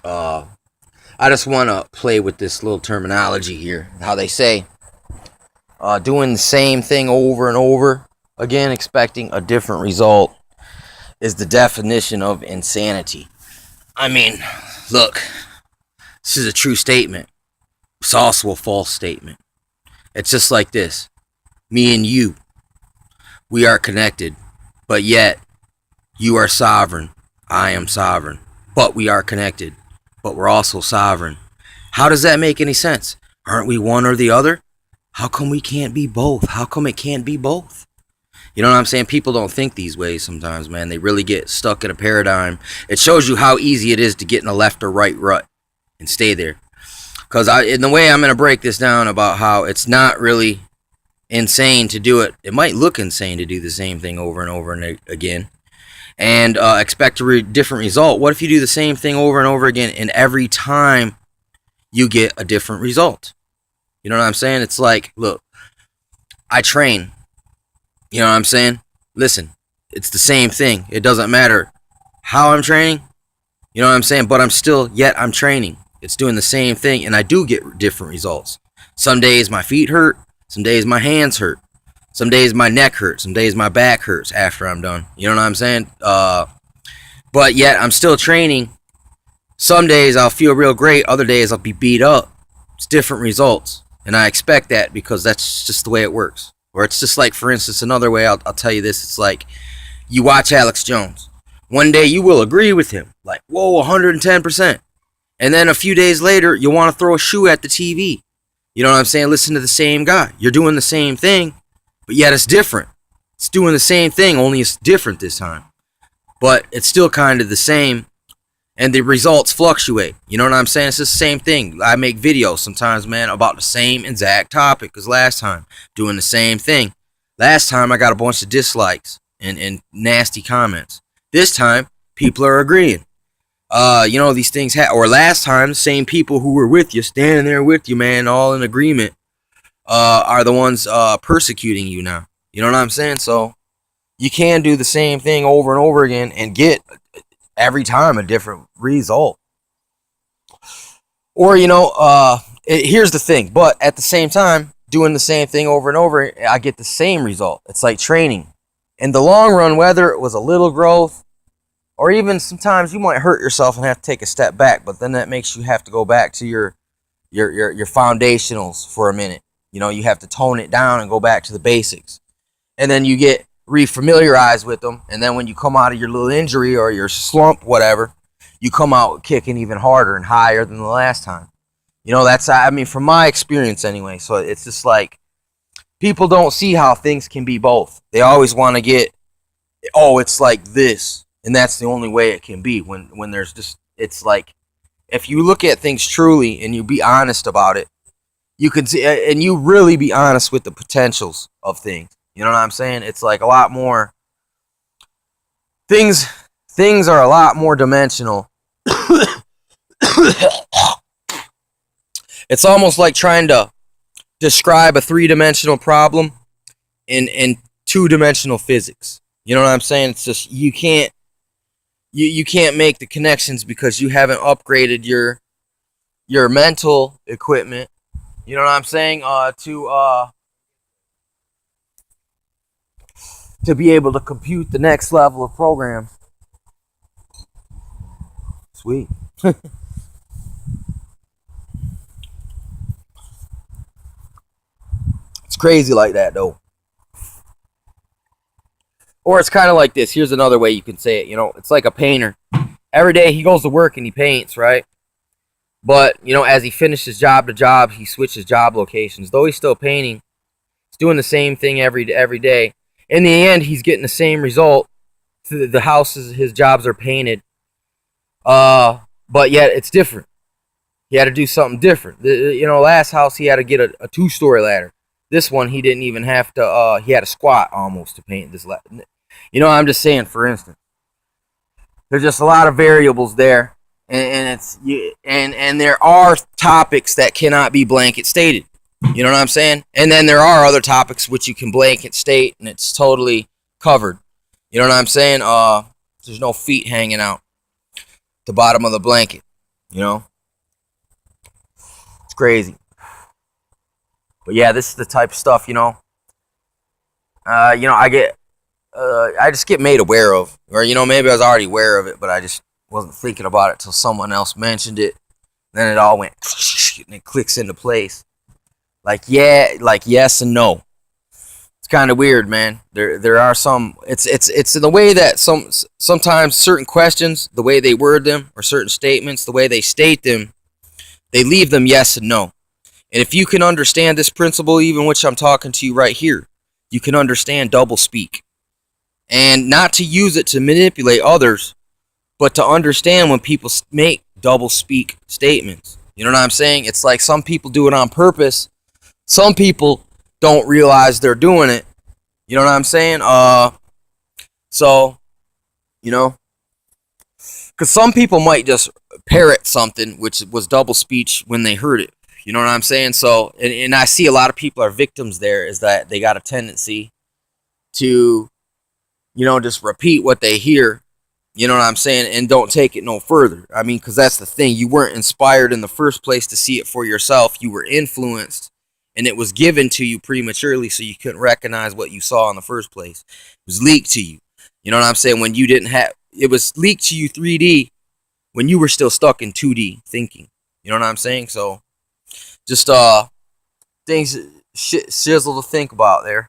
I just want to play with this little terminology here. How they say, doing the same thing over and over again, expecting a different result, is the definition of insanity. I mean, look, this is a true statement. It's also a false statement. It's just like this. Me and you, we are connected, but yet you are sovereign. I am sovereign. But we are connected, but we're also sovereign. How does that make any sense? Aren't we one or the other? How come we can't be both? How come it can't be both? You know what I'm saying? People don't think these ways sometimes, man. They really get stuck in a paradigm. It shows you how easy it is to get in a left or right rut and stay there. Because in the way I'm going to break this down about how it's not really insane to do it. It might look insane to do the same thing over and over and again and expect a different result. What if you do the same thing over and over again and every time you get a different result? You know what I'm saying? It's like, look, I train. You know what I'm saying? Listen, it's the same thing. It doesn't matter how I'm training. You know what I'm saying? But I'm training. It's doing the same thing, and I do get different results. Some days my feet hurt. Some days my hands hurt. Some days my neck hurts. Some days my back hurts after I'm done. You know what I'm saying? But yet I'm still training. Some days I'll feel real great. Other days I'll be beat up. It's different results. And I expect that because that's just the way it works. Or it's just like, for instance, another way I'll tell you this. It's like you watch Alex Jones. One day you will agree with him. Like, whoa, 110%. And then a few days later, you'll want to throw a shoe at the TV. You know what I'm saying? Listen to the same guy. You're doing the same thing, but yet it's different. It's doing the same thing, only it's different this time. But it's still kind of the same, and the results fluctuate. You know what I'm saying? It's the same thing. I make videos sometimes, man, about the same exact topic as last time, doing the same thing. Last time, I got a bunch of dislikes and nasty comments. This time, people are agreeing. These things or last time, the same people who were with you, standing there with you, man, all in agreement, are the ones persecuting you now. You know what I'm saying? So you can do the same thing over and over again and get every time a different result. Or, here's the thing. But at the same time, doing the same thing over and over, I get the same result. It's like training. In the long run, whether it was a little growth, or even sometimes you might hurt yourself and have to take a step back, but then that makes you have to go back to your foundationals for a minute. You know, you have to tone it down and go back to the basics. And then you get refamiliarized with them. And then when you come out of your little injury or your slump, whatever, you come out kicking even harder and higher than the last time. You know, from my experience anyway. So it's just like people don't see how things can be both. They always want to get, it's like this. And that's the only way it can be when there's just, it's like, if you look at things truly and you be honest about it, you can see, and you really be honest with the potentials of things. You know what I'm saying? It's like a lot more, things are a lot more dimensional. It's almost like trying to describe a three-dimensional problem in two-dimensional physics. You know what I'm saying? It's just, you can't make the connections because you haven't upgraded your mental equipment. You know what I'm saying? To be able to compute the next level of programs. Sweet. It's crazy like that, though. Or it's kind of like this. Here's another way you can say it. You know, it's like a painter. Every day he goes to work and he paints, right? But, as he finishes job to job, he switches job locations. Though he's still painting, he's doing the same thing every day. In the end, he's getting the same result. The houses, his jobs are painted. But yet it's different. He had to do something different. Last house he had to get a 2-story ladder. This one he didn't even have to. He had to squat almost to paint this ladder. I'm just saying, for instance, there's just a lot of variables there, and there are topics that cannot be blanket stated. You know what I'm saying? And then there are other topics which you can blanket state, and it's totally covered. You know what I'm saying? There's no feet hanging out the bottom of the blanket. You know, it's crazy. But yeah, this is the type of stuff, I just get made aware of, or maybe I was already aware of it, but I just wasn't thinking about it till someone else mentioned it. Then it all went and it clicks into place. Like yes and no. It's kind of weird, man. There are some. It's in the way that sometimes certain questions, the way they word them, or certain statements, the way they state them, they leave them yes and no. And if you can understand this principle, even which I'm talking to you right here, you can understand double speak. And not to use it to manipulate others, but to understand when people make double speak statements. You know what I'm saying? It's like some people do it on purpose. Some people don't realize they're doing it. You know what I'm saying? So, because some people might just parrot something which was double speech when they heard it. You know what I'm saying? So, and I see a lot of people are victims there, is that they got a tendency to, just repeat what they hear. You know what I'm saying? And don't take it no further. I mean, because that's the thing. You weren't inspired in the first place to see it for yourself. You were influenced, and it was given to you prematurely, so you couldn't recognize what you saw in the first place. It was leaked to you. You know what I'm saying? When you didn't have, it was leaked to you 3D when you were still stuck in 2D thinking. You know what I'm saying? So, just things, shit, sizzle to think about there.